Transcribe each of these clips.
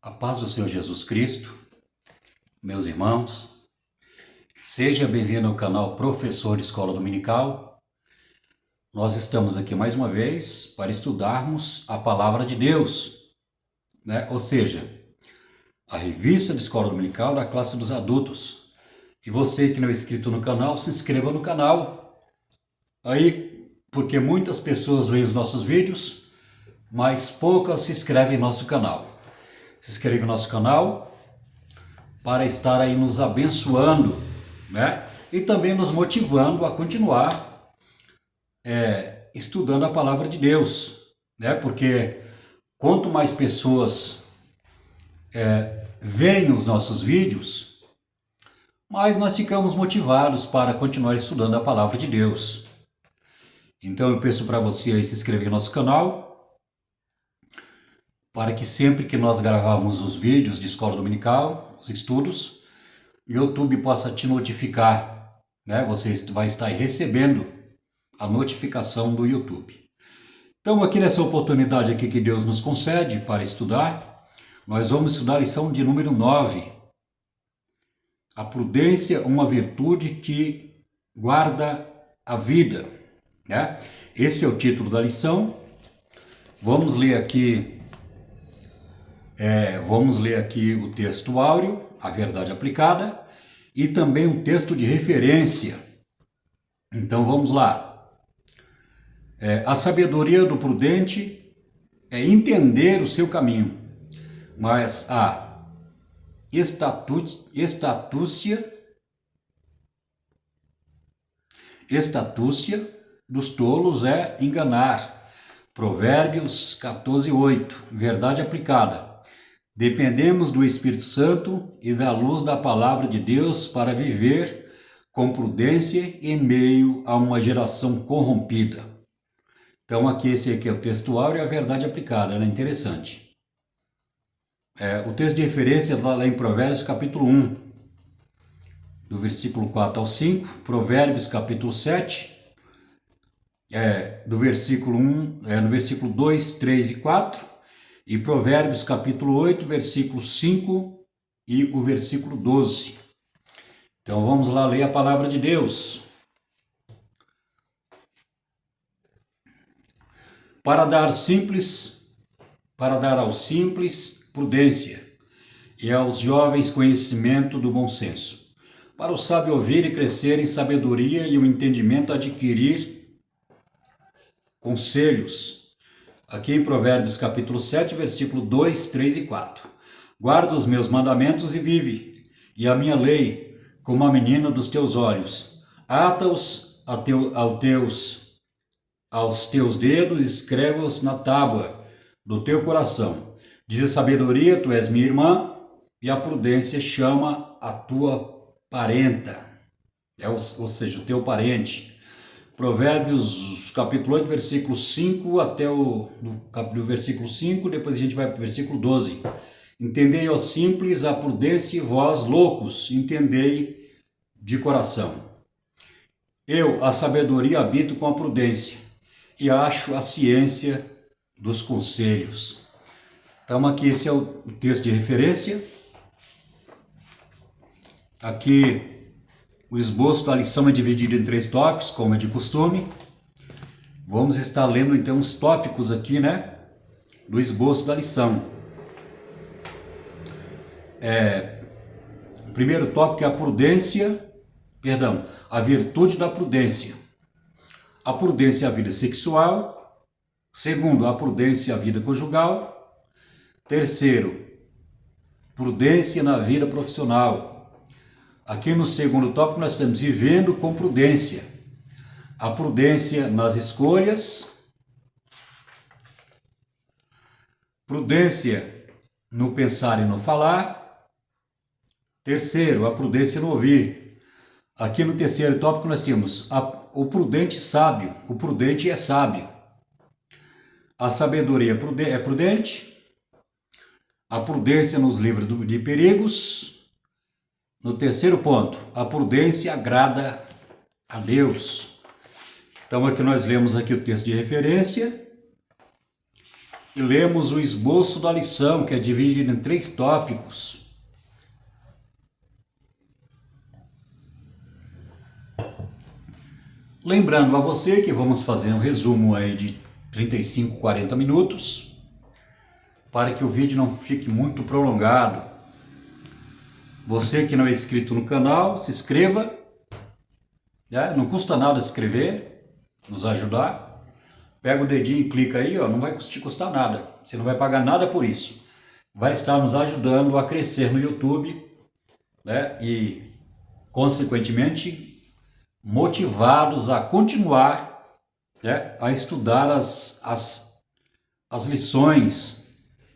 A paz do Senhor Jesus Cristo, meus irmãos, seja bem-vindo ao canal Professor de Escola Dominical. Nós estamos aqui mais uma vez para estudarmos a Palavra de Deus, Ou seja, a revista de Escola Dominical da classe dos adultos. E você que não é inscrito no canal, se inscreva no canal. Aí, porque muitas pessoas veem os nossos vídeos, mas poucas se inscrevem em nosso canal. Se inscreve no nosso canal para estar aí nos abençoando, E também nos motivando a continuar estudando a palavra de Deus, Porque quanto mais pessoas veem os nossos vídeos, mais nós ficamos motivados para continuar estudando a palavra de Deus. Então eu peço para você aí se inscrever no nosso canal, para que sempre que nós gravarmos os vídeos de escola dominical, os estudos, o YouTube possa te notificar, Você vai estar recebendo a notificação do YouTube. Então, aqui nessa oportunidade aqui que Deus nos concede para estudar, nós vamos estudar a lição de número 9. A prudência, uma virtude que guarda a vida, Esse é o título da lição. Vamos ler aqui o texto áureo, a verdade aplicada, e também um texto de referência. Então vamos lá. A sabedoria do prudente é entender o seu caminho, mas a estatucia dos tolos é enganar. Provérbios 14:8, verdade aplicada. Dependemos do Espírito Santo e da luz da palavra de Deus para viver com prudência em meio a uma geração corrompida. Então esse aqui é o texto áureo e a verdade aplicada, é interessante. O texto de referência está lá em Provérbios capítulo 1, do versículo 4 ao 5, Provérbios capítulo 7, do versículo 1, no versículo 2, 3 e 4, e Provérbios capítulo 8, versículo 5 e o versículo 12. Então vamos lá ler a palavra de Deus. Para dar aos simples prudência e aos jovens conhecimento do bom senso. Para o sábio ouvir e crescer em sabedoria e o entendimento adquirir conselhos. Aqui em Provérbios capítulo 7, versículo 2, 3 e 4. Guarda os meus mandamentos e vive, e a minha lei como a menina dos teus olhos. Ata-os aos teus dedos, escreve-os na tábua do teu coração. Diz a sabedoria, tu és minha irmã, e a prudência chama a tua parenta, ou seja, o teu parente. Provérbios capítulo 8, versículo 5 até o versículo 5, depois a gente vai para o versículo 12. Entendei, ó simples, a prudência, e vós, loucos, entendei de coração. Eu, a sabedoria, habito com a prudência, e acho a ciência dos conselhos. Então aqui esse é o texto de referência. Aqui o esboço da lição é dividido em 3 tópicos, como é de costume. Vamos estar lendo então os tópicos aqui, do esboço da lição. O primeiro tópico é a virtude da prudência. A prudência é a vida sexual. Segundo, a prudência é a vida conjugal. Terceiro, prudência na vida profissional. Aqui no segundo tópico nós estamos vivendo com prudência. A prudência nas escolhas, prudência no pensar e no falar. Terceiro, a prudência no ouvir. Aqui no terceiro tópico nós temos o prudente sábio. O prudente é sábio. A sabedoria é prudente. A prudência nos livra de perigos. No terceiro ponto, a prudência agrada a Deus. Então aqui nós lemos aqui o texto de referência e lemos o esboço da lição, que é dividido em 3 tópicos. Lembrando a você que vamos fazer um resumo aí de 35, 40 minutos, para que o vídeo não fique muito prolongado. Você que não é inscrito no canal, se inscreva, né? Não custa nada se inscrever, nos ajudar. Pega o dedinho e clica aí, ó, não vai te custar nada, você não vai pagar nada por isso. Vai estar nos ajudando a crescer no YouTube, né? E, consequentemente, motivados a continuar, né? A estudar as lições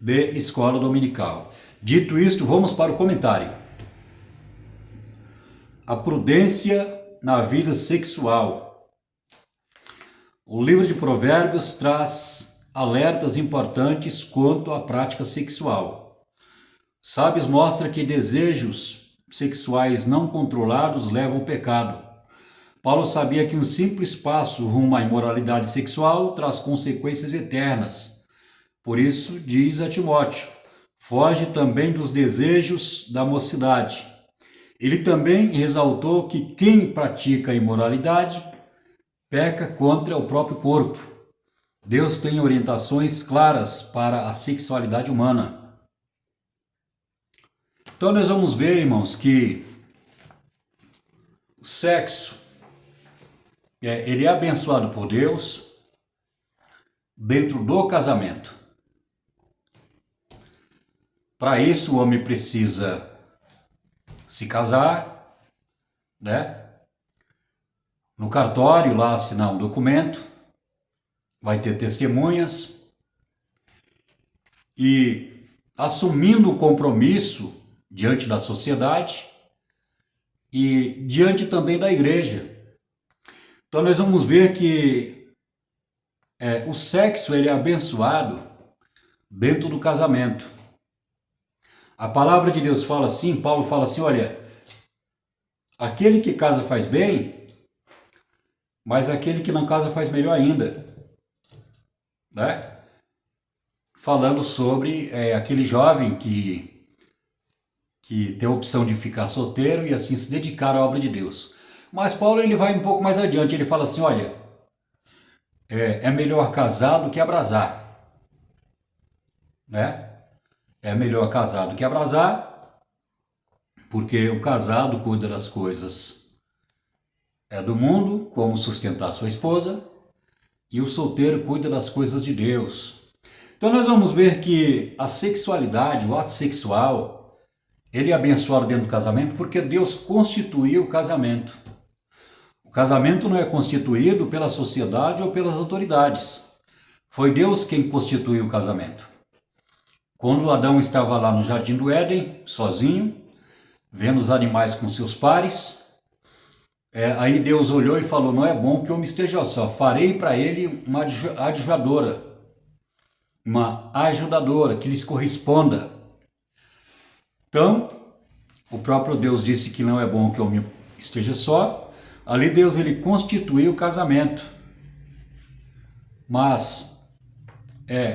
de escola dominical. Dito isto, vamos para o comentário. A prudência na vida sexual. O livro de Provérbios traz alertas importantes quanto à prática sexual. Sábios mostram que desejos sexuais não controlados levam ao pecado. Paulo sabia que um simples passo rumo à imoralidade sexual traz consequências eternas. Por isso, diz a Timóteo, foge também dos desejos da mocidade. Ele também exaltou que quem pratica a imoralidade peca contra o próprio corpo. Deus tem orientações claras para a sexualidade humana. Então nós vamos ver, irmãos, que o sexo ele é abençoado por Deus dentro do casamento. Para isso o homem precisa se casar, né? No cartório lá assinar um documento, vai ter testemunhas e assumindo o compromisso diante da sociedade e diante também da igreja. Então nós vamos ver que o sexo ele é abençoado dentro do casamento. A palavra de Deus fala assim, Paulo fala assim, olha, aquele que casa faz bem, mas aquele que não casa faz melhor ainda, né? Falando sobre aquele jovem que tem a opção de ficar solteiro e assim se dedicar à obra de Deus. Mas Paulo ele vai um pouco mais adiante, ele fala assim, olha, é melhor casar do que abrasar, né? É melhor casar do que abrasar, porque o casado cuida das coisas do mundo, como sustentar sua esposa, e o solteiro cuida das coisas de Deus. Então nós vamos ver que a sexualidade, o ato sexual, ele é abençoado dentro do casamento porque Deus constituiu o casamento. O casamento não é constituído pela sociedade ou pelas autoridades. Foi Deus quem constituiu o casamento. Quando Adão estava lá no Jardim do Éden, sozinho, vendo os animais com seus pares, aí Deus olhou e falou, não é bom que o homem esteja só, farei para ele uma ajudadora, que lhes corresponda. Então, o próprio Deus disse que não é bom que o homem esteja só, ali Deus ele constituiu o casamento. Mas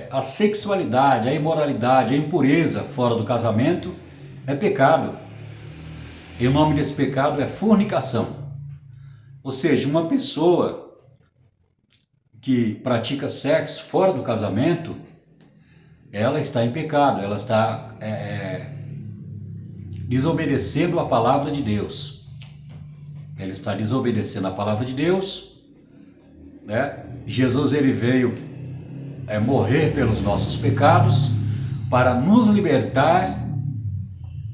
a sexualidade, a imoralidade, a impureza fora do casamento é pecado. E o nome desse pecado é fornicação. Ou seja, uma pessoa que pratica sexo fora do casamento, ela está em pecado, ela está desobedecendo a palavra de Deus. Ela está desobedecendo a palavra de Deus, né? Jesus ele veio morrer pelos nossos pecados para nos libertar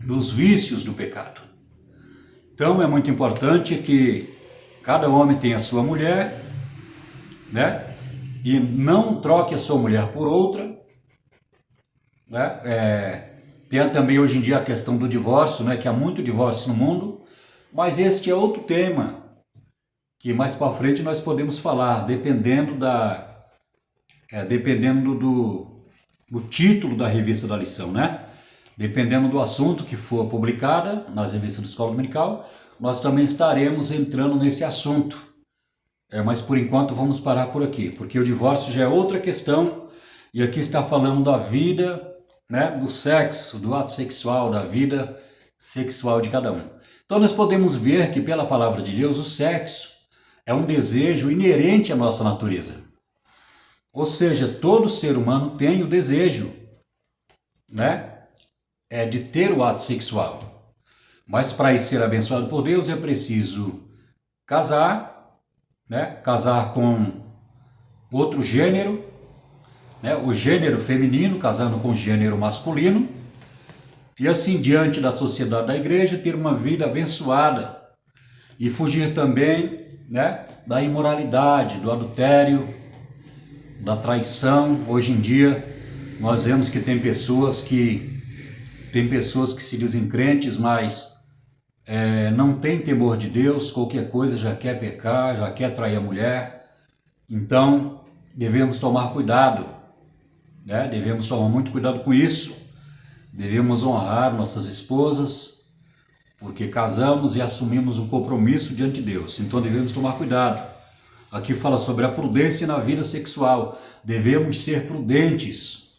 dos vícios do pecado. Então é muito importante que cada homem tenha a sua mulher, né? E não troque a sua mulher por outra, né? Tem também hoje em dia a questão do divórcio, né? Que há muito divórcio no mundo, mas este é outro tema que mais para frente nós podemos falar, dependendo do título da revista da lição, né? Dependendo do assunto que for publicada nas revistas da Escola Dominical, nós também estaremos entrando nesse assunto. Mas por enquanto vamos parar por aqui, porque o divórcio já é outra questão, E aqui está falando da vida, né, do sexo, do ato sexual, da vida sexual de cada um. Então nós podemos ver que pela palavra de Deus o sexo é um desejo inerente à nossa natureza. Ou seja, todo ser humano tem o desejo, né, de ter o ato sexual. Mas para ser abençoado por Deus é preciso casar, né, casar com outro gênero, né, o gênero feminino casando com o gênero masculino, e assim diante da sociedade da igreja ter uma vida abençoada e fugir também, né, da imoralidade, do adultério, da traição. Hoje em dia nós vemos que tem pessoas que se dizem crentes, mas não tem temor de Deus, qualquer coisa já quer pecar, já quer trair a mulher. Então devemos tomar cuidado, né? Devemos tomar muito cuidado com isso. Devemos honrar nossas esposas, porque casamos e assumimos um compromisso diante de Deus. Então devemos tomar cuidado. Aqui fala sobre a prudência na vida sexual. Devemos ser prudentes,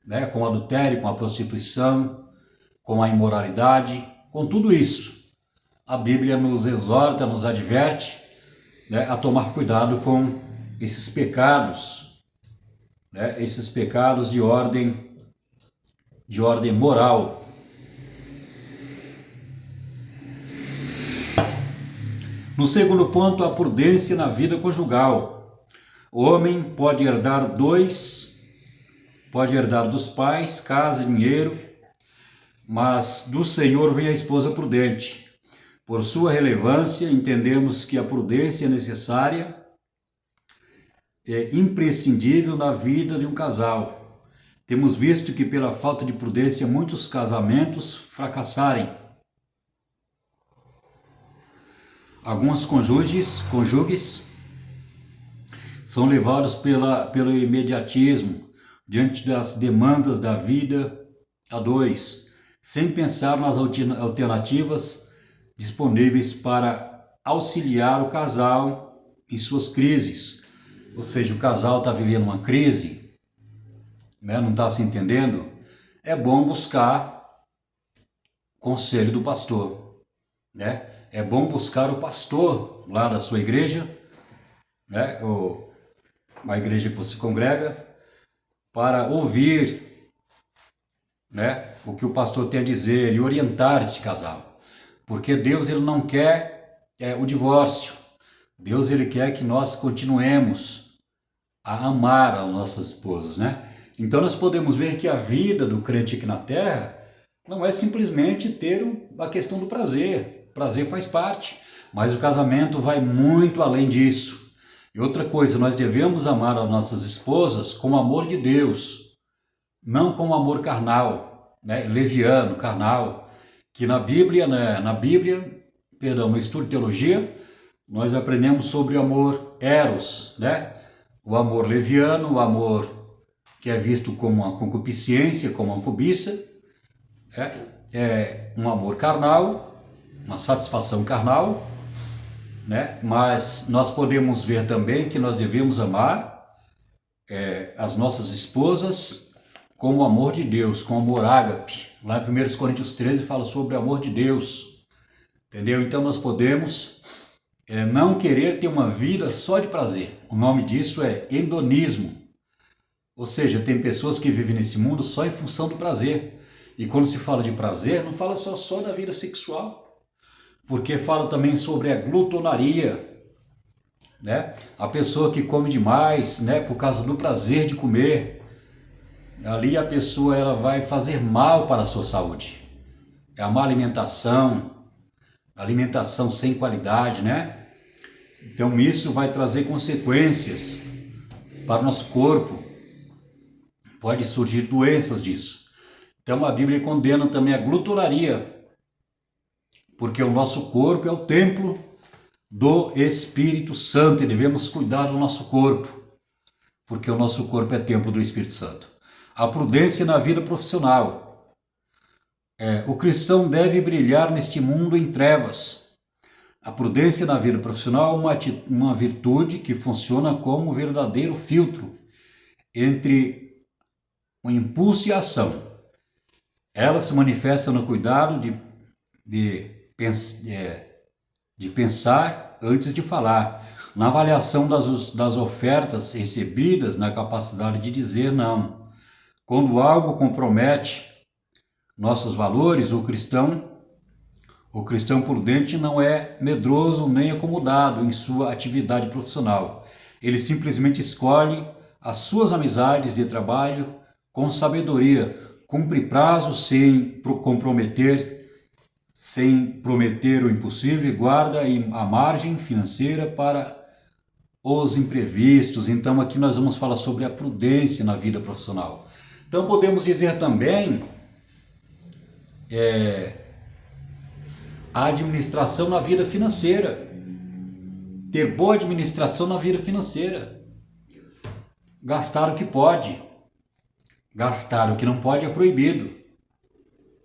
né, com o adultério, com a prostituição, com a imoralidade, com tudo isso. A Bíblia nos exorta, nos adverte, né, a tomar cuidado com esses pecados, né, esses pecados de ordem moral. No segundo ponto, a prudência na vida conjugal. O homem pode herdar dos pais, casa, dinheiro, mas do Senhor vem a esposa prudente. Por sua relevância, entendemos que a prudência é necessária, é imprescindível na vida de um casal. Temos visto que pela falta de prudência muitos casamentos fracassarem. Alguns cônjuges são levados pelo imediatismo, diante das demandas da vida a dois, sem pensar nas alternativas disponíveis para auxiliar o casal em suas crises. Ou seja, o casal está vivendo uma crise, né, não está se entendendo, é bom buscar conselho do pastor, né? É bom buscar o pastor lá da sua igreja, né, ou uma igreja que você congrega, para ouvir, né, o que o pastor tem a dizer e orientar esse casal. Porque Deus ele não quer o divórcio. Deus ele quer que nós continuemos a amar as nossas esposas, né? Então nós podemos ver que a vida do crente aqui na terra não é simplesmente ter a questão do prazer. Prazer faz parte, mas o casamento vai muito além disso. E outra coisa, nós devemos amar as nossas esposas com o amor de Deus, não com o amor carnal, né, leviano, carnal, que na Bíblia, né, no estudo de teologia, nós aprendemos sobre o amor eros, né, o amor leviano, o amor que é visto como uma concupiscência, como uma cobiça, é um amor carnal, uma satisfação carnal, né? Mas nós podemos ver também que nós devemos amar as nossas esposas com o amor de Deus, com o amor ágape. Lá em 1 Coríntios 13 fala sobre o amor de Deus, entendeu? Então nós podemos não querer ter uma vida só de prazer. O nome disso é hedonismo. Ou seja, tem pessoas que vivem nesse mundo só em função do prazer. E quando se fala de prazer, não fala só da vida sexual, porque fala também sobre a glutonaria, né? A pessoa que come demais, né, por causa do prazer de comer, ali a pessoa ela vai fazer mal para a sua saúde. É a má alimentação sem qualidade, né? Então isso vai trazer consequências para o nosso corpo. Pode surgir doenças disso. Então a Bíblia condena também a glutonaria, porque o nosso corpo é o templo do Espírito Santo e devemos cuidar do nosso corpo, porque o nosso corpo é templo do Espírito Santo. A prudência na vida profissional. O cristão deve brilhar neste mundo em trevas. A prudência na vida profissional é uma virtude que funciona como um verdadeiro filtro entre o impulso e a ação. Ela se manifesta no cuidado de pensar antes de falar, na avaliação das ofertas recebidas, na capacidade de dizer não. Quando algo compromete nossos valores, o cristão prudente não é medroso nem acomodado em sua atividade profissional. Ele simplesmente escolhe as suas amizades de trabalho com sabedoria, cumpre prazos sem prometer o impossível e guarda a margem financeira para os imprevistos. Então aqui nós vamos falar sobre a prudência na vida profissional. Então podemos dizer também a administração na vida financeira. Ter boa administração na vida financeira. Gastar o que pode. Gastar o que não pode é proibido.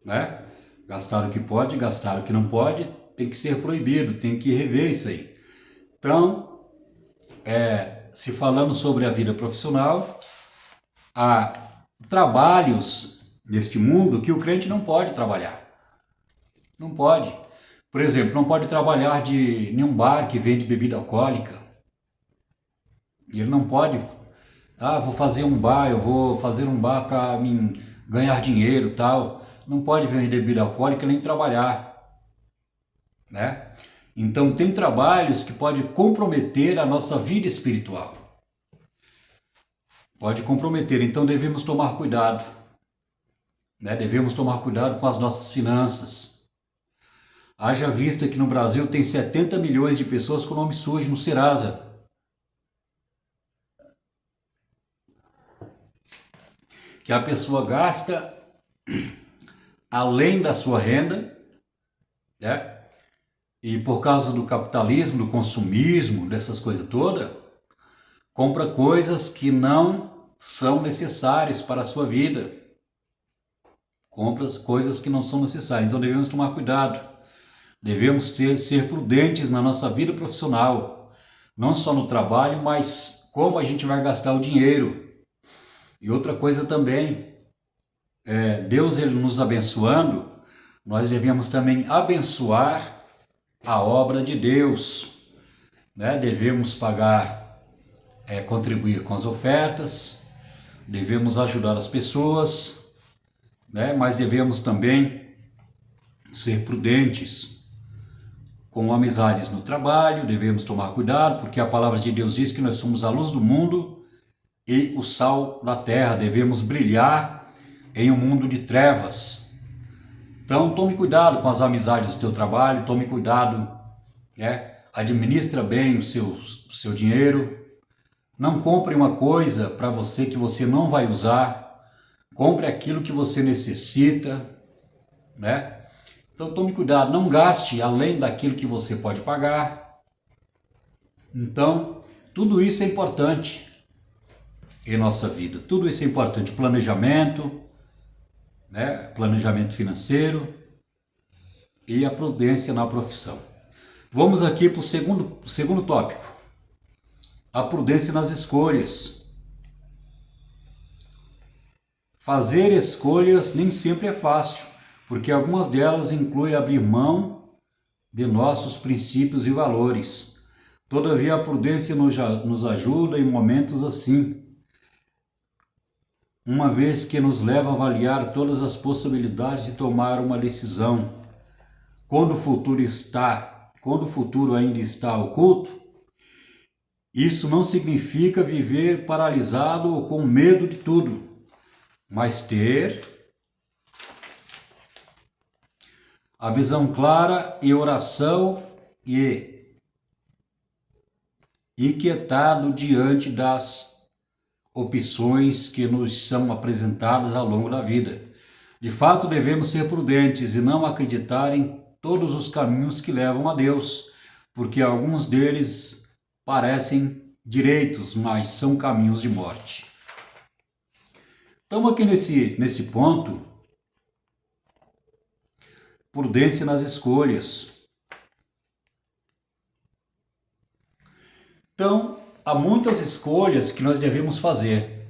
Né? Gastar o que pode, gastar o que não pode, tem que ser proibido, tem que rever isso aí. Então, se falando sobre a vida profissional, há trabalhos neste mundo que o crente não pode trabalhar. Não pode. Por exemplo, não pode trabalhar em um bar que vende bebida alcoólica. Ele não pode, vou fazer um bar, eu vou fazer um bar para mim ganhar dinheiro e tal. Não pode vender bebida alcoólica nem trabalhar. Né? Então tem trabalhos que podem comprometer a nossa vida espiritual. Pode comprometer, então devemos tomar cuidado. Né? Devemos tomar cuidado com as nossas finanças. Haja vista que no Brasil tem 70 milhões de pessoas com nome sujo no Serasa. Que a pessoa gasta além da sua renda, né? E por causa do capitalismo, do consumismo, dessas coisas todas, compra coisas que não são necessárias para a sua vida. Compra coisas que não são necessárias. Então devemos tomar cuidado. Devemos ser prudentes na nossa vida profissional. Não só no trabalho, mas como a gente vai gastar o dinheiro. E outra coisa também, Deus ele nos abençoando, nós devemos também abençoar a obra de Deus. Né? Devemos contribuir com as ofertas, devemos ajudar as pessoas, né? Mas devemos também ser prudentes com amizades no trabalho, devemos tomar cuidado, porque a palavra de Deus diz que nós somos a luz do mundo e o sal da terra, devemos brilhar em um mundo de trevas. Então tome cuidado com as amizades do teu trabalho, tome cuidado, administra bem o seu dinheiro, não compre uma coisa para você que você não vai usar, compre aquilo que você necessita, né? Então tome cuidado, não gaste além daquilo que você pode pagar. Então, tudo isso é importante em nossa vida, tudo isso é importante, planejamento, né? Planejamento financeiro e a prudência na profissão. Vamos aqui para o segundo tópico, a prudência nas escolhas. Fazer escolhas nem sempre é fácil, porque algumas delas incluem abrir mão de nossos princípios e valores. Todavia, a prudência nos ajuda em momentos assim, uma vez que nos leva a avaliar todas as possibilidades de tomar uma decisão. Quando o futuro ainda está oculto, isso não significa viver paralisado ou com medo de tudo, mas ter a visão clara e oração e inquietado diante das opções que nos são apresentadas ao longo da vida. De fato, devemos ser prudentes e não acreditar em todos os caminhos que levam a Deus, porque alguns deles parecem direitos, mas são caminhos de morte. Estamos aqui nesse ponto, prudência nas escolhas. Então, há muitas escolhas que nós devemos fazer.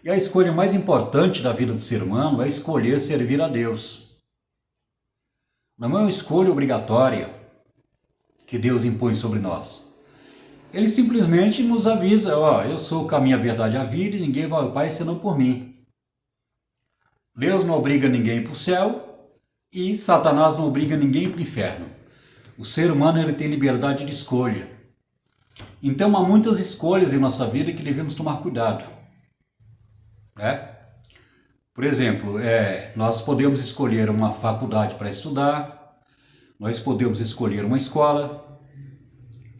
E a escolha mais importante da vida do ser humano é escolher servir a Deus. Não é uma escolha obrigatória que Deus impõe sobre nós. Ele simplesmente nos avisa, eu sou o caminho, a verdade e a vida, e ninguém vai ao Pai senão por mim. Deus não obriga ninguém para o céu e Satanás não obriga ninguém para o inferno. O ser humano ele tem liberdade de escolha. Então há muitas escolhas em nossa vida que devemos tomar cuidado. Né? Por exemplo, nós podemos escolher uma faculdade para estudar, nós podemos escolher uma escola,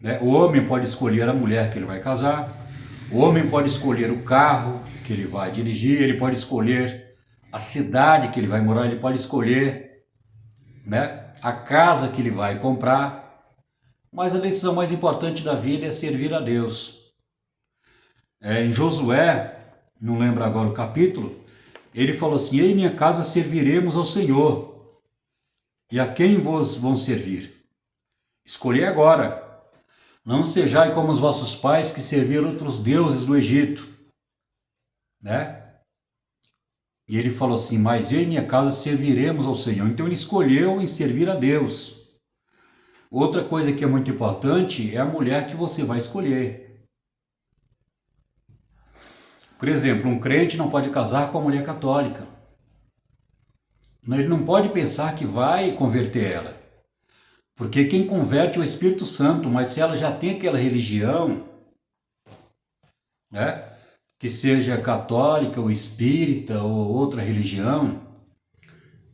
né? O homem pode escolher a mulher que ele vai casar, o homem pode escolher o carro que ele vai dirigir, ele pode escolher a cidade que ele vai morar, ele pode escolher, né, a casa que ele vai comprar, mas a decisão mais importante da vida é servir a Deus. Em Josué, não lembro agora o capítulo, ele falou assim: eu e minha casa serviremos ao Senhor. E a quem vos vão servir? Escolhi agora. Não sejai como os vossos pais que serviram outros deuses no Egito. Né? E ele falou assim: mas eu e minha casa serviremos ao Senhor. Então ele escolheu em servir a Deus. Outra coisa que é muito importante é a mulher que você vai escolher. Por exemplo, um crente não pode casar com a mulher católica. Ele não pode pensar que vai converter ela. Porque quem converte é o Espírito Santo, mas se ela já tem aquela religião, né, que seja católica ou espírita ou outra religião,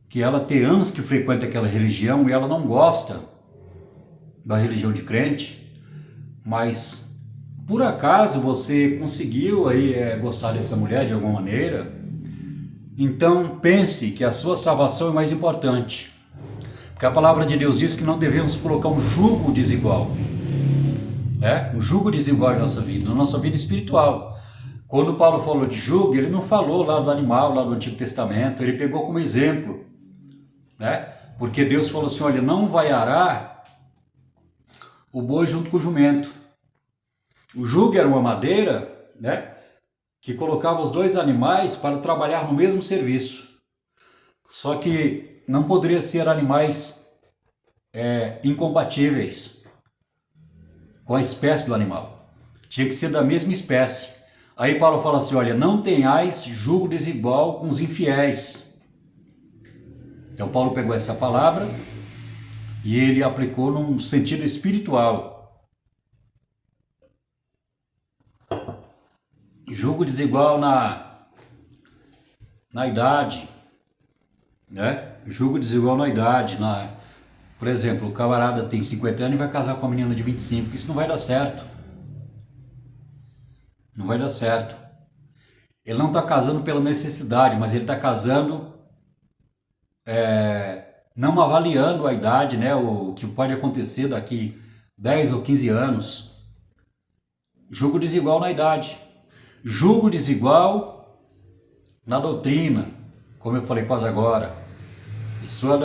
que ela tem anos que frequenta aquela religião e ela não gosta da religião de crente, mas por acaso você conseguiu aí gostar dessa mulher de alguma maneira, então pense que a sua salvação é mais importante. Porque a palavra de Deus diz que não devemos colocar um jugo desigual. Um jugo desigual na nossa vida espiritual. Quando Paulo falou de jugo, ele não falou lá do animal, lá do Antigo Testamento, ele pegou como exemplo. Porque Deus falou assim: olha, não vai arar o boi junto com o jumento. O jugo era uma madeira, que colocava os dois animais para trabalhar no mesmo serviço. Só que não poderia ser animais incompatíveis com a espécie do animal. Tinha que ser da mesma espécie. Aí Paulo fala assim: olha, não tenhais jugo desigual com os infiéis. Então Paulo pegou essa palavra e ele aplicou num sentido espiritual. Jugo desigual na idade, Jugo desigual na idade. Por exemplo, o camarada tem 50 anos e vai casar com uma menina de 25. Isso não vai dar certo. Não vai dar certo. Ele não está casando pela necessidade, mas ele está casando não avaliando a idade, o que pode acontecer daqui 10 ou 15 anos. Jugo desigual na idade. Jugo desigual na doutrina, como eu falei quase agora. Isso é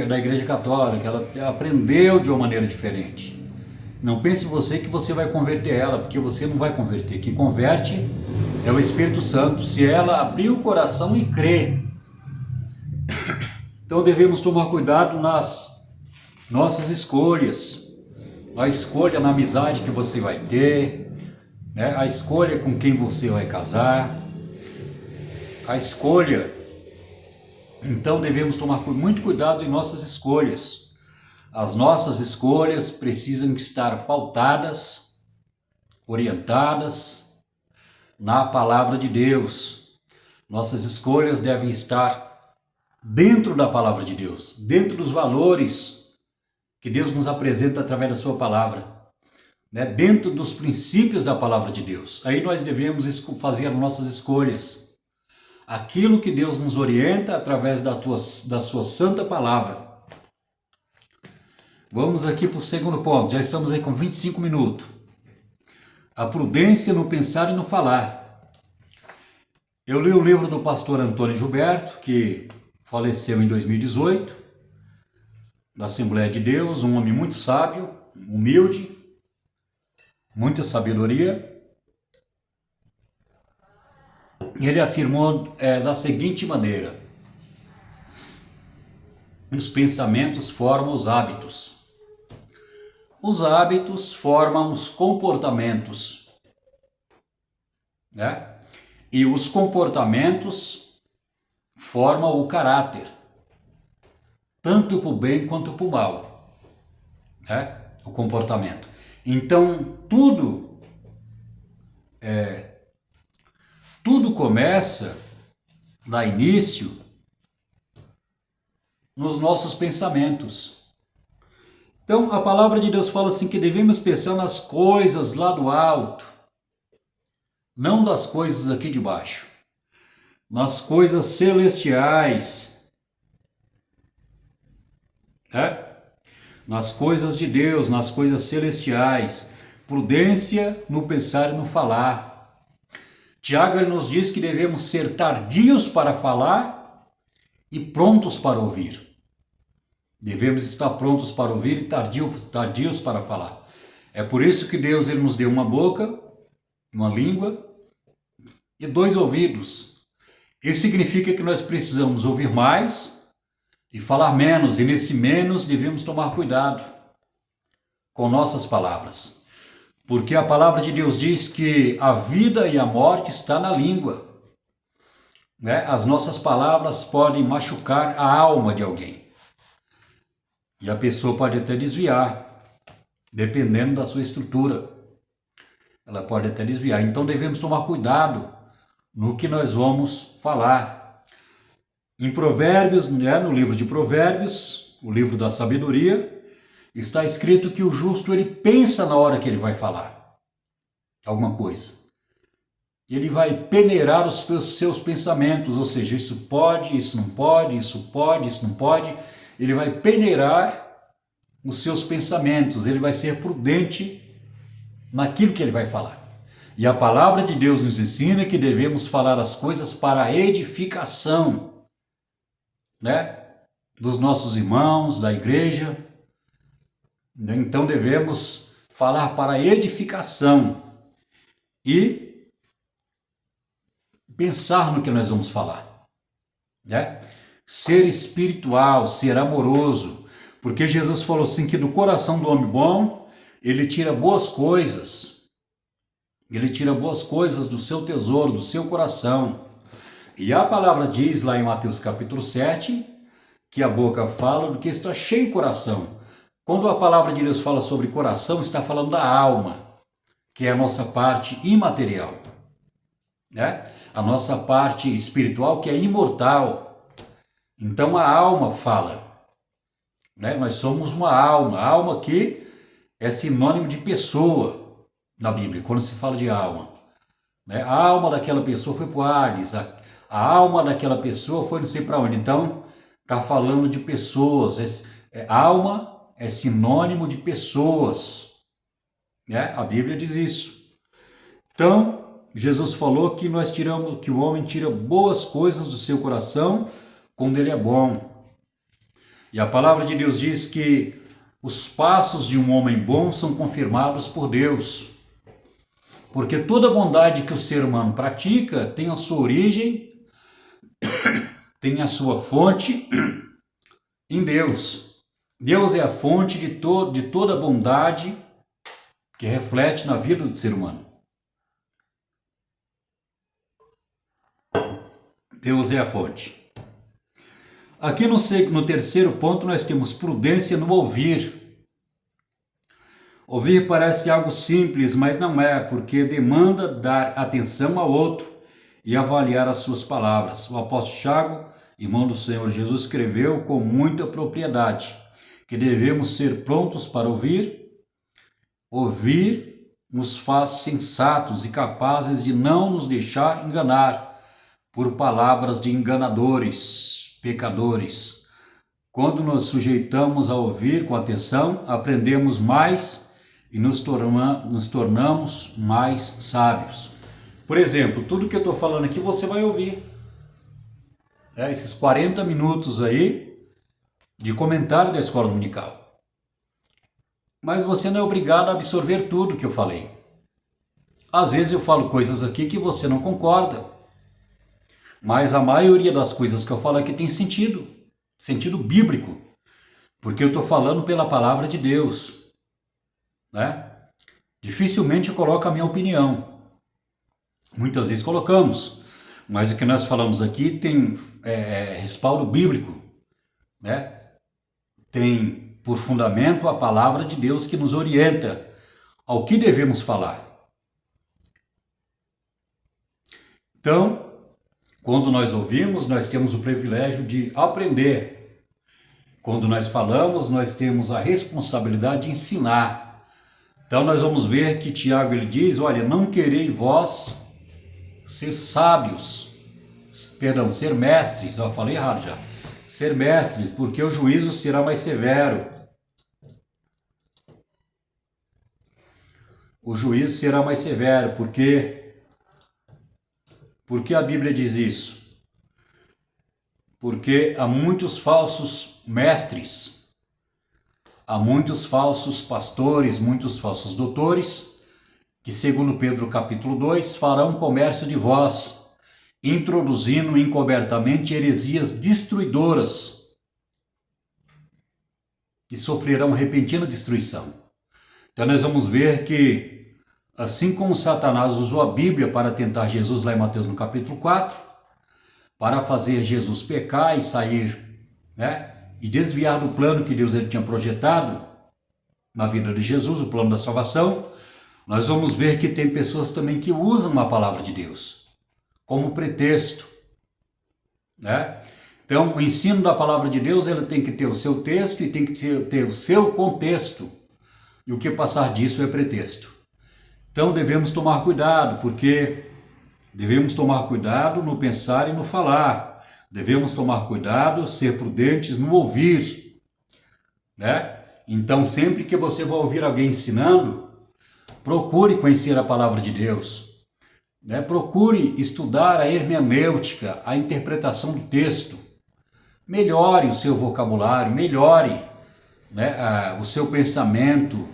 da igreja católica, ela aprendeu de uma maneira diferente. Não pense você que você vai converter ela, porque você não vai converter. Quem converte é o Espírito Santo, se ela abrir o coração e crer. Então devemos tomar cuidado nas nossas escolhas. A escolha na amizade que você vai ter, a escolha com quem você vai casar, a escolha. Então devemos tomar muito cuidado em nossas escolhas. As nossas escolhas precisam estar pautadas, orientadas na palavra de Deus. Nossas escolhas devem estar dentro da palavra de Deus, dentro dos valores que Deus nos apresenta através da sua palavra, dentro dos princípios da palavra de Deus. Aí nós devemos fazer nossas escolhas. Aquilo que Deus nos orienta através da sua santa palavra. Vamos aqui para o segundo ponto, já estamos aí com 25 minutos. A prudência no pensar e no falar. Eu li o livro do pastor Antônio Gilberto, que faleceu em 2018, da Assembleia de Deus, um homem muito sábio, humilde, muita sabedoria. ele afirmou da seguinte maneira: os pensamentos formam os hábitos. Os hábitos formam os comportamentos, né? E os comportamentos formam o caráter, tanto para o bem quanto para o mal, né? O comportamento. Então, tudo começa, dá início, nos nossos pensamentos. Então, a palavra de Deus fala assim que devemos pensar nas coisas lá do alto, não das coisas aqui de baixo, nas coisas celestiais, né? Nas coisas de Deus, nas coisas celestiais. Prudência no pensar e no falar. Tiago nos diz que devemos ser tardios para falar e prontos para ouvir. Devemos estar prontos para ouvir e tardios para falar. É por isso que Deus ele nos deu uma boca, uma língua e 2 ouvidos. Isso significa que nós precisamos ouvir mais e falar menos. E nesse menos devemos tomar cuidado com nossas palavras. Porque a palavra de Deus diz que a vida e a morte está na língua, né? As nossas palavras podem machucar a alma de alguém. E a pessoa pode até desviar, dependendo da sua estrutura. Ela pode até desviar. Então devemos tomar cuidado no que nós vamos falar. Em Provérbios, né, no livro de Provérbios, o livro da sabedoria, está escrito que o justo ele pensa na hora que ele vai falar alguma coisa. Ele vai peneirar os seus pensamentos, ou seja, isso pode, isso não pode, isso pode, isso não pode. Ele vai peneirar os seus pensamentos, ele vai ser prudente naquilo que ele vai falar. E a palavra de Deus nos ensina que devemos falar as coisas para a edificação, né? Dos nossos irmãos, da igreja. Então devemos falar para a edificação e pensar no que nós vamos falar, né? Ser espiritual, ser amoroso, porque Jesus falou assim que do coração do homem bom, ele tira boas coisas, do seu tesouro, do seu coração. E a palavra diz lá em Mateus capítulo 7, que a boca fala do que está cheio o coração. Quando a palavra de Deus fala sobre coração, está falando da alma, que é a nossa parte imaterial, né? A nossa parte espiritual, que é imortal. Então a alma fala, né? Nós somos uma alma que é sinônimo de pessoa na Bíblia, quando se fala de alma, né? A alma daquela pessoa foi para o Hades, a alma daquela pessoa foi não sei para onde. Então está falando de pessoas, alma é sinônimo de pessoas, né? A Bíblia diz isso. Então Jesus falou que que o homem tira boas coisas do seu coração quando ele é bom. E a palavra de Deus diz que os passos de um homem bom são confirmados por Deus. Porque toda bondade que o ser humano pratica tem a sua origem, tem a sua fonte em Deus. Deus é a fonte de toda bondade que reflete na vida do ser humano. Deus é a fonte. Aqui no terceiro ponto nós temos prudência no ouvir. Ouvir parece algo simples, mas não é, porque demanda dar atenção ao outro e avaliar as suas palavras. O apóstolo Tiago, irmão do Senhor Jesus, escreveu com muita propriedade que devemos ser prontos para ouvir. Ouvir nos faz sensatos e capazes de não nos deixar enganar por palavras de enganadores, pecadores. Quando nos sujeitamos a ouvir com atenção, aprendemos mais e nos tornamos mais sábios. Por exemplo, tudo que eu estou falando aqui você vai ouvir. Esses 40 minutos aí de comentário da Escola Dominical. Mas você não é obrigado a absorver tudo que eu falei. Às vezes eu falo coisas aqui que você não concorda. mas a maioria das coisas que eu falo aqui tem sentido, sentido bíblico, porque eu estou falando pela palavra de Deus, né? Dificilmente eu coloco a minha opinião, muitas vezes colocamos, mas o que nós falamos aqui tem respaldo bíblico, né? Tem por fundamento a palavra de Deus que nos orienta ao que devemos falar. Então, quando nós ouvimos, nós temos o privilégio de aprender. Quando nós falamos, nós temos a responsabilidade de ensinar. Então nós vamos ver que Tiago ele diz, olha, não querei vós ser sábios, ser mestres, eu falei errado já, ser mestres, porque o juízo será mais severo. O juízo será mais severo, porque a Bíblia diz isso? Porque há muitos falsos mestres, há muitos falsos pastores, muitos falsos doutores, que segundo Pedro capítulo 2, farão comércio de vós, introduzindo encobertamente heresias destruidoras, que sofrerão repentina destruição. Então nós vamos ver que, assim como Satanás usou a Bíblia para tentar Jesus lá em Mateus no capítulo 4, para fazer Jesus pecar e sair, né, e desviar do plano que Deus ele tinha projetado na vida de Jesus, o plano da salvação, nós vamos ver que tem pessoas também que usam a palavra de Deus como pretexto, né? Então, o ensino da palavra de Deus ele tem que ter o seu texto e tem que ter o seu contexto, e o que passar disso é pretexto. Então, devemos tomar cuidado, porque devemos tomar cuidado no pensar e no falar. Devemos tomar cuidado, ser prudentes no ouvir, né? Então, sempre que você vai ouvir alguém ensinando, procure conhecer a palavra de Deus, né? Procure estudar a hermenêutica, a interpretação do texto. Melhore o seu vocabulário, melhore, né, o seu pensamento,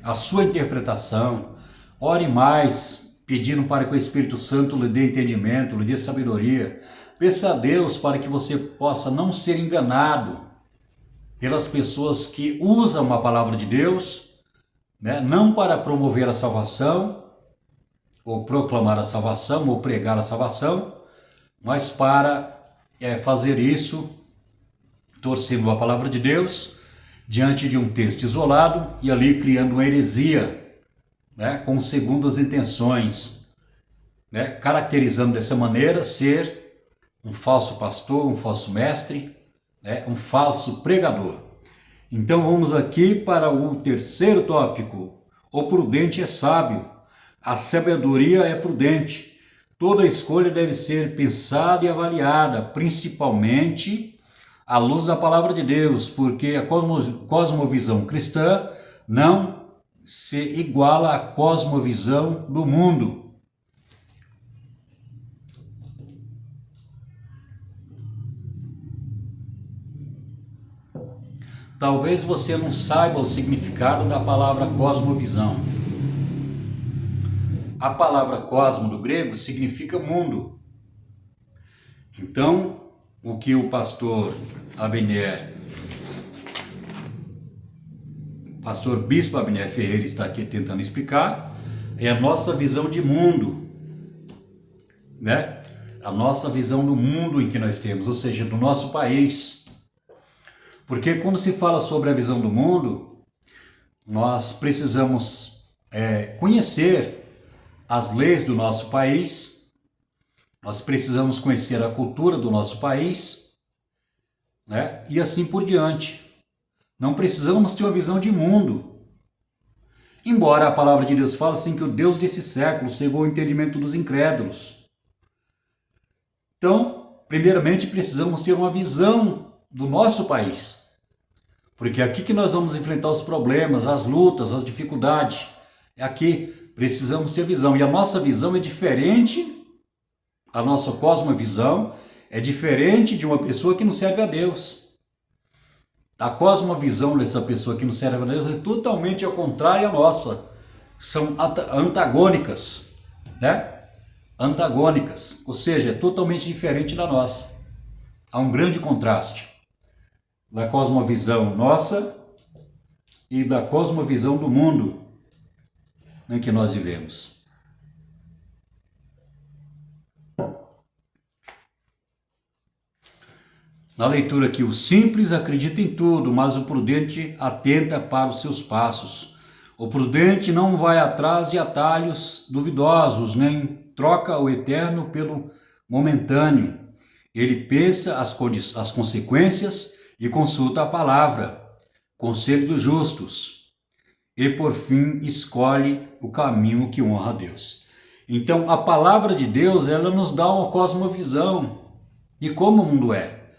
a sua interpretação. Ore mais, pedindo para que o Espírito Santo lhe dê entendimento, lhe dê sabedoria. Peça a Deus para que você possa não ser enganado pelas pessoas que usam a palavra de Deus, né? Não para promover a salvação, ou proclamar a salvação, ou pregar a salvação, mas para fazer isso torcendo a palavra de Deus diante de um texto isolado e ali criando uma heresia, né, com segundas intenções, né, caracterizando dessa maneira ser um falso pastor, um falso mestre, né, um falso pregador. Então vamos aqui para o terceiro tópico. O prudente é sábio, a sabedoria é prudente. Toda escolha deve ser pensada e avaliada, principalmente à luz da palavra de Deus, porque a cosmovisão cristã não se iguala à cosmovisão do mundo. Talvez você não saiba o significado da palavra cosmovisão. A palavra cosmo do grego significa mundo. Então, o que o pastor Bispo Abner Ferreira está aqui tentando explicar é a nossa visão de mundo, né? A nossa visão do mundo em que nós temos, ou seja, do nosso país. Porque quando se fala sobre a visão do mundo, nós precisamos conhecer as leis do nosso país, nós precisamos conhecer a cultura do nosso país, né? E assim por diante. Não precisamos ter uma visão de mundo. Embora a palavra de Deus fale assim que o Deus desse século cegou o entendimento dos incrédulos. Então, primeiramente precisamos ter uma visão do nosso país. Porque é aqui que nós vamos enfrentar os problemas, as lutas, as dificuldades. É aqui, precisamos ter visão. E a nossa visão é diferente, a nossa cosmovisão é diferente de uma pessoa que não serve a Deus. A cosmovisão dessa pessoa que não serve a Deus é totalmente ao contrário à nossa. São antagônicas, né? antagônicas, ou seja, é totalmente diferente da nossa. Há um grande contraste da cosmovisão nossa e da cosmovisão do mundo em que nós vivemos. Na leitura aqui, o simples acredita em tudo, mas o prudente atenta para os seus passos. O prudente não vai atrás de atalhos duvidosos, nem troca o eterno pelo momentâneo. Ele pensa as consequências e consulta a palavra, conselho dos justos. E, por fim, escolhe o caminho que honra a Deus. Então, a palavra de Deus, ela nos dá uma cosmovisão de como o mundo é,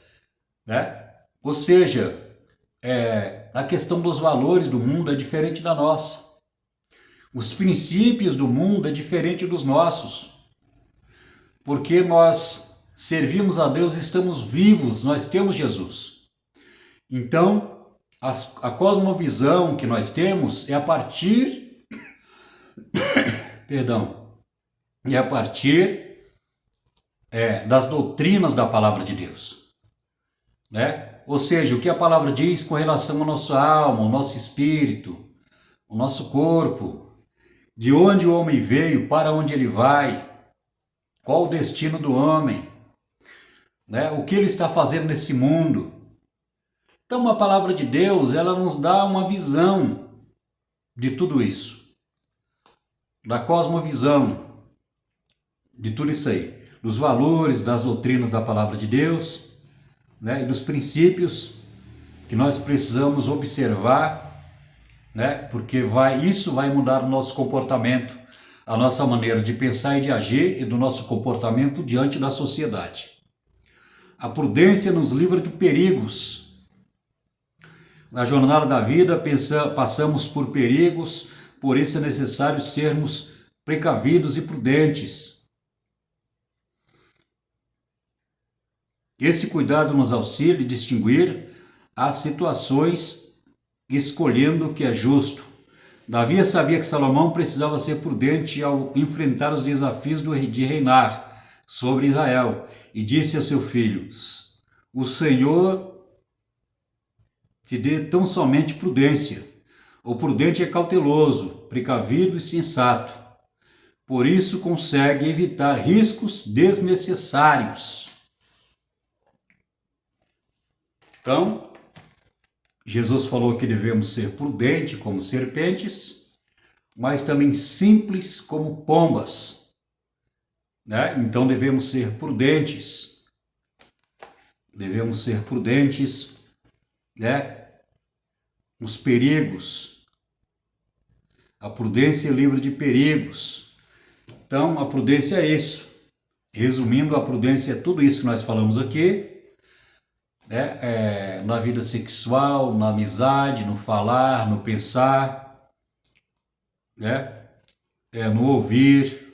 né? Ou seja, a questão dos valores do mundo é diferente da nossa. Os princípios do mundo é diferente dos nossos. Porque nós servimos a Deus, estamos vivos, nós temos Jesus. Então, a cosmovisão que nós temos é a partir das doutrinas da palavra de Deus, né? Ou seja, o que a palavra diz com relação à nossa alma, ao nosso espírito, ao nosso corpo, de onde o homem veio, para onde ele vai, qual o destino do homem, né? O que ele está fazendo nesse mundo. Então, a palavra de Deus, ela nos dá uma visão de tudo isso, da cosmovisão, de tudo isso aí, dos valores, das doutrinas da palavra de Deus, né, e dos princípios que nós precisamos observar, né, porque isso vai mudar o nosso comportamento, a nossa maneira de pensar e de agir e do nosso comportamento diante da sociedade. A prudência nos livra de perigos. Na jornada da vida passamos por perigos, por isso é necessário sermos precavidos e prudentes. Esse cuidado nos auxilia a distinguir as situações, escolhendo o que é justo. Davi sabia que Salomão precisava ser prudente ao enfrentar os desafios de reinar sobre Israel, e disse a seu filho: o Senhor te dê tão somente prudência. O prudente é cauteloso, precavido e sensato. Por isso consegue evitar riscos desnecessários. Então, Jesus falou que devemos ser prudentes como serpentes, mas também simples como pombas, né? Então devemos ser prudentes. Devemos ser prudentes, né? Nos perigos. A prudência é livre de perigos. Então, a prudência é isso. Resumindo, a prudência é tudo isso que nós falamos aqui, né? Na vida sexual, na amizade, no falar, no pensar, né? No ouvir,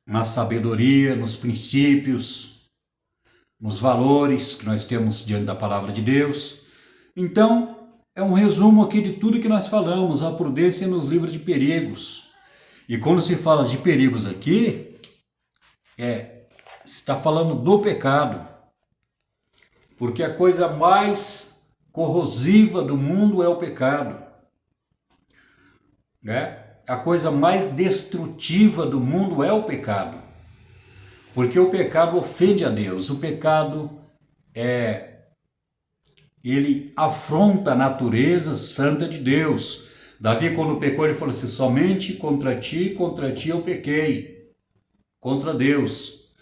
na sabedoria, nos princípios, nos valores que nós temos diante da palavra de Deus. Então, é um resumo aqui de tudo que nós falamos. A prudência nos livra de perigos. E quando se fala de perigos aqui, está falando do pecado. Porque a coisa mais corrosiva do mundo é o pecado, né? A coisa mais destrutiva do mundo é o pecado. Porque o pecado ofende a Deus. O pecado ele afronta a natureza santa de Deus. Davi, quando pecou, ele falou assim: somente contra ti eu pequei, contra Deus.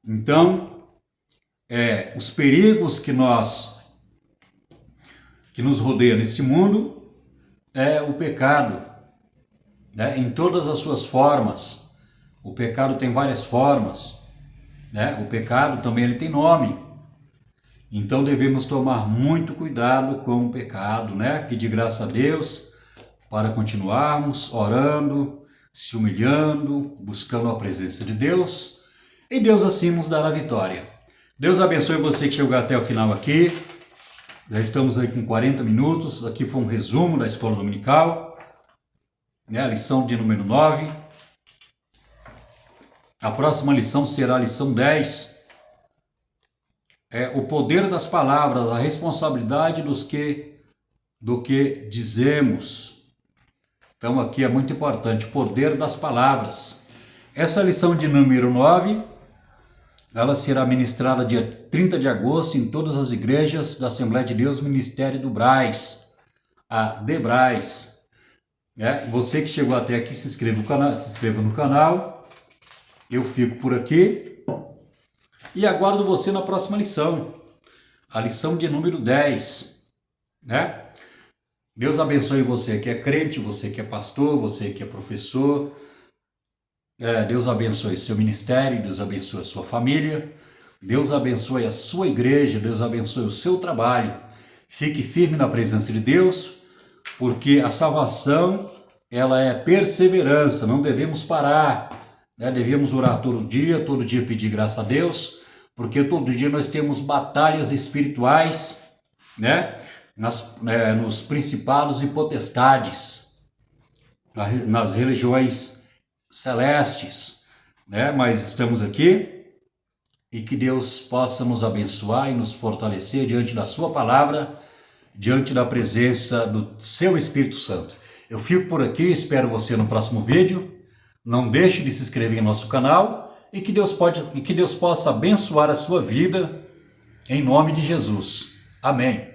Então, os perigos que nos rodeiam nesse mundo é o pecado, né? Em todas as suas formas. O pecado tem várias formas, né? O pecado também ele tem nome. Então devemos tomar muito cuidado com o pecado, né? Pedir graça a Deus para continuarmos orando, se humilhando, buscando a presença de Deus, e Deus assim nos dará a vitória. Deus abençoe você que chegou até o final aqui. Já estamos aí com 40 minutos. Aqui foi um resumo da Escola Dominical, né? A lição de número 9. A próxima lição será a lição 10. O poder das palavras, a responsabilidade do que dizemos. Então aqui é muito importante, o poder das palavras. Essa lição de número 9, ela será ministrada dia 30 de agosto em todas as igrejas da Assembleia de Deus, Ministério do Braz, a DEBRAZ. Você que chegou até aqui, se inscreva no canal. Eu fico por aqui e aguardo você na próxima lição, a lição de número 10. Deus abençoe você que é crente, você que é pastor, você que é professor. Deus abençoe seu ministério, Deus abençoe a sua família, Deus abençoe a sua igreja, Deus abençoe o seu trabalho. Fique firme na presença de Deus, porque a salvação, ela é perseverança, não devemos parar, devemos orar todo dia pedir graça a Deus, porque todo dia nós temos batalhas espirituais, nos principados e potestades, nas religiões celestes, mas estamos aqui e que Deus possa nos abençoar e nos fortalecer diante da sua palavra, diante da presença do seu Espírito Santo. Eu fico por aqui, espero você no próximo vídeo. Não deixe de se inscrever em nosso canal e que Deus possa abençoar a sua vida em nome de Jesus. Amém.